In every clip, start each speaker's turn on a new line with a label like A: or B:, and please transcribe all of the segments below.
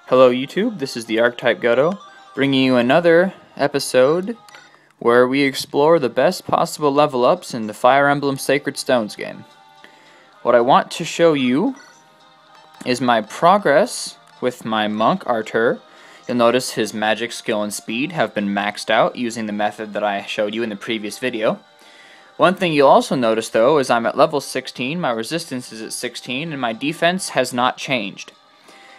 A: Hello YouTube, this is the Archetype Goto, bringing you another episode where we explore the best possible level ups in the Fire Emblem Sacred Stones game. What I want to show you is my progress with my monk Artur. You'll notice his magic, skill, and speed have been maxed out using the method that I showed you in the previous video. One thing you'll also notice though is I'm at level 16, my resistance is at 16, and my defense has not changed.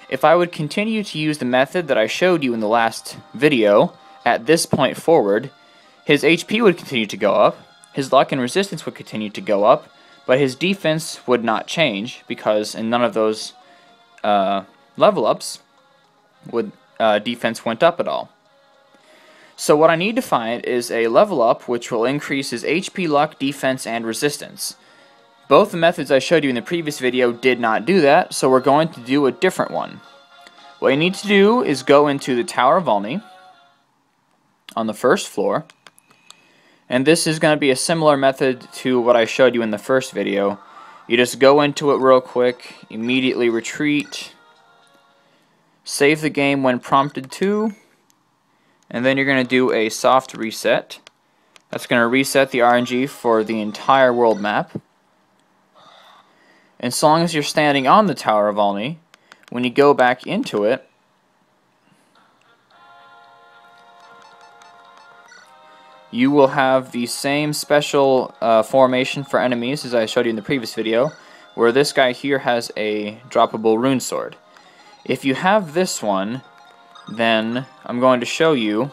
A: If I would continue to use the method that I showed you in the last video, at this point forward, his HP would continue to go up, his luck and resistance would continue to go up, but his defense would not change, because in none of those level ups would defense went up at all. So what I need to find is a level up which will increase his HP, luck, defense, and resistance. Both the methods I showed you in the previous video did not do that, so we're going to do a different one. What you need to do is go into the Tower of Valni on the first floor, and this is going to be a similar method to what I showed you in the first video. You just go into it real quick, immediately retreat, save the game when prompted to, and then you're going to do a soft reset. That's going to reset the RNG for the entire world map. And so long as you're standing on the Tower of Valni, when you go back into it, you will have the same special formation for enemies as I showed you in the previous video, where this guy here has a droppable rune sword. If you have this one, then I'm going to show you,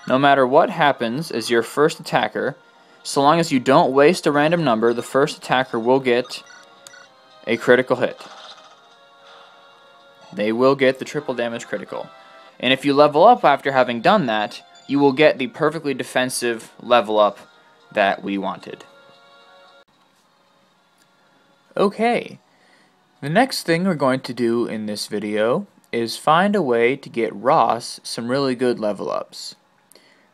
A: no matter what happens as your first attacker, so long as you don't waste a random number, the first attacker will get a critical hit. They will get the triple damage critical. And if you level up after having done that, you will get the perfectly defensive level up that we wanted. Okay, the next thing we're going to do in this video is find a way to get Ross some really good level ups.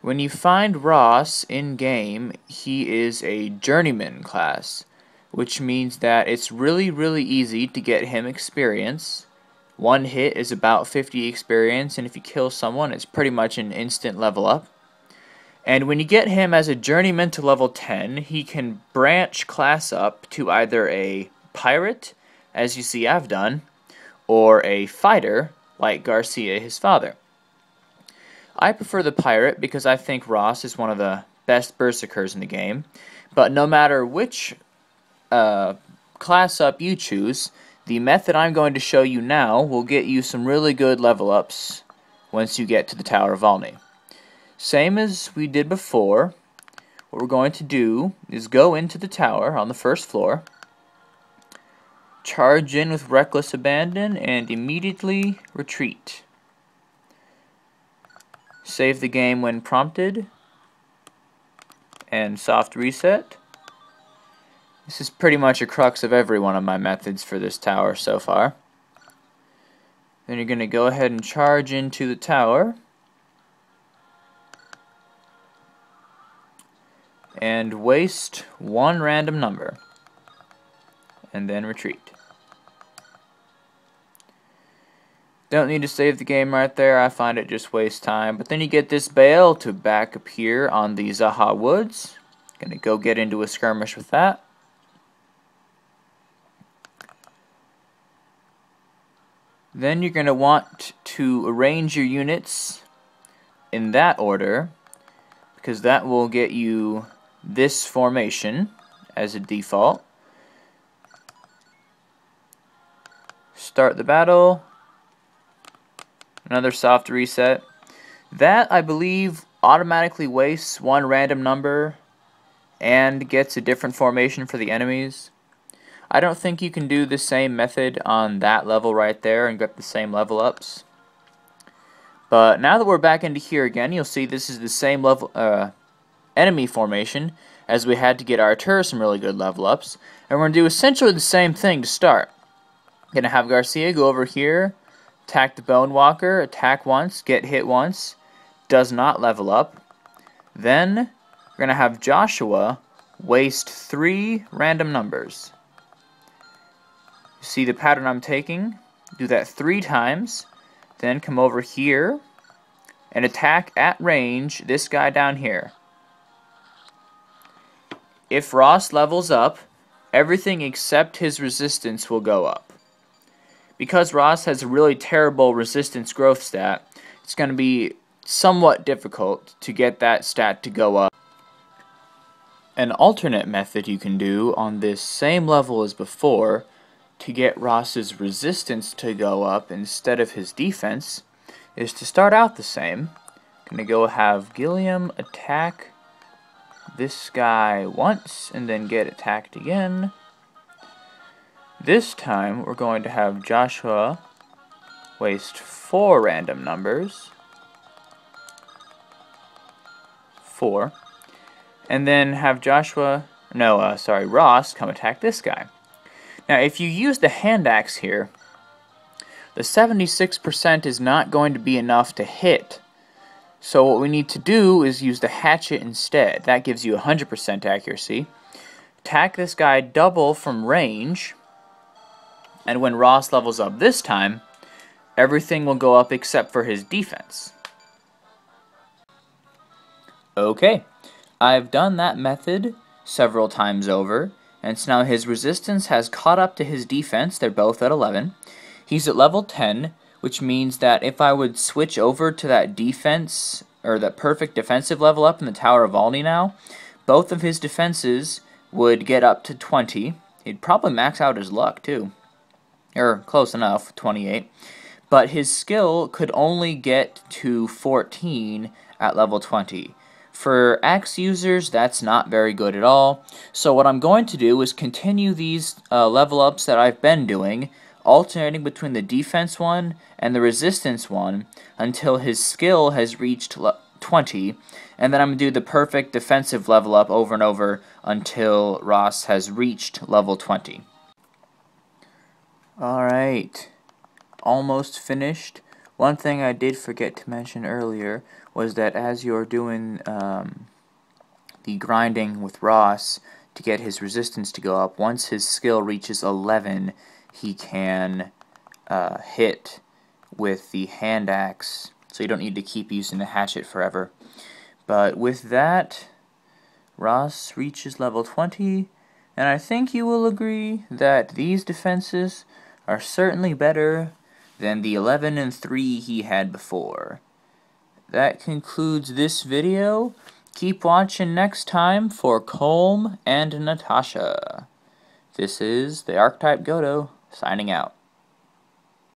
A: When you find Ross in game, he is a journeyman class, which means that it's really easy to get him experience. One hit is about 50 experience, and if you kill someone, it's pretty much an instant level up. And when you get him as a journeyman to level 10, he can branch class up to either a pirate, as you see I've done, or a fighter, like Garcia, his father. I prefer the pirate because I think Ross is one of the best berserkers in the game, but no matter which class up you choose, the method I'm going to show you now will get you some really good level ups once you get to the Tower of Valni. Same as we did before, what we're going to do is go into the tower on the first floor, charge in with reckless abandon, and immediately retreat. Save the game when prompted, and soft reset. This is pretty much a crux of every one of my methods for this tower so far. Then you're going to go ahead and charge into the tower and waste one random number, and then retreat. Don't need to save the game right there, I find it just wastes time. But then you get this bale to back appear on the Zaha Woods. Gonna go get into a skirmish with that. Then you're going to want to arrange your units in that order, because that will get you this formation as a default. Start the battle. Another soft reset. That, I believe, automatically wastes one random number and gets a different formation for the enemies. I don't think you can do the same method on that level right there and get the same level ups. But now that we're back into here again, you'll see this is the same level enemy formation as we had to get Artur some really good level ups. And we're going to do essentially the same thing to start. Going to have Garcia go over here, attack the Bone Walker, attack once, get hit once, does not level up. Then we're going to have Joshua waste 3 random numbers. See the pattern I'm taking? Do that 3 times. Then come over here and attack at range this guy down here. If Ross levels up, everything except his resistance will go up. Because Ross has a really terrible resistance growth stat, it's going to be somewhat difficult to get that stat to go up. An alternate method you can do on this same level as before to get Ross's resistance to go up instead of his defense is to start out the same. I'm going to go have Gilliam attack this guy once and then get attacked again. This time we're going to have Joshua waste 4 random numbers. 4. And then have Ross come attack this guy. Now if you use the hand axe here, the 76% is not going to be enough to hit. So what we need to do is use the hatchet instead. That gives you 100% accuracy. Attack this guy double from range. And when Ross levels up this time, everything will go up except for his defense. Okay, I've done that method several times over, and so now his resistance has caught up to his defense. They're both at 11. He's at level 10, which means that if I would switch over to that defense, or that perfect defensive level up in the Tower of Valni now, both of his defenses would get up to 20. He'd probably max out his luck, too. Or close enough, 28. But his skill could only get to 14 at level 20. For axe users, that's not very good at all. So what I'm going to do is continue these level ups that I've been doing, alternating between the defense one and the resistance one until his skill has reached 20, and then I'm going to do the perfect defensive level up over and over until Ross has reached level 20. Alright, almost finished. One thing I did forget to mention earlier was that as you're doing the grinding with Ross to get his resistance to go up, once his skill reaches 11, he can hit with the hand axe, so you don't need to keep using the hatchet forever. But with that, Ross reaches level 20, and I think you will agree that these defenses are certainly better than the 11 and 3 he had before. That concludes this video. Keep watching next time for Colm and Natasha. This is the Archetype Godo, signing out.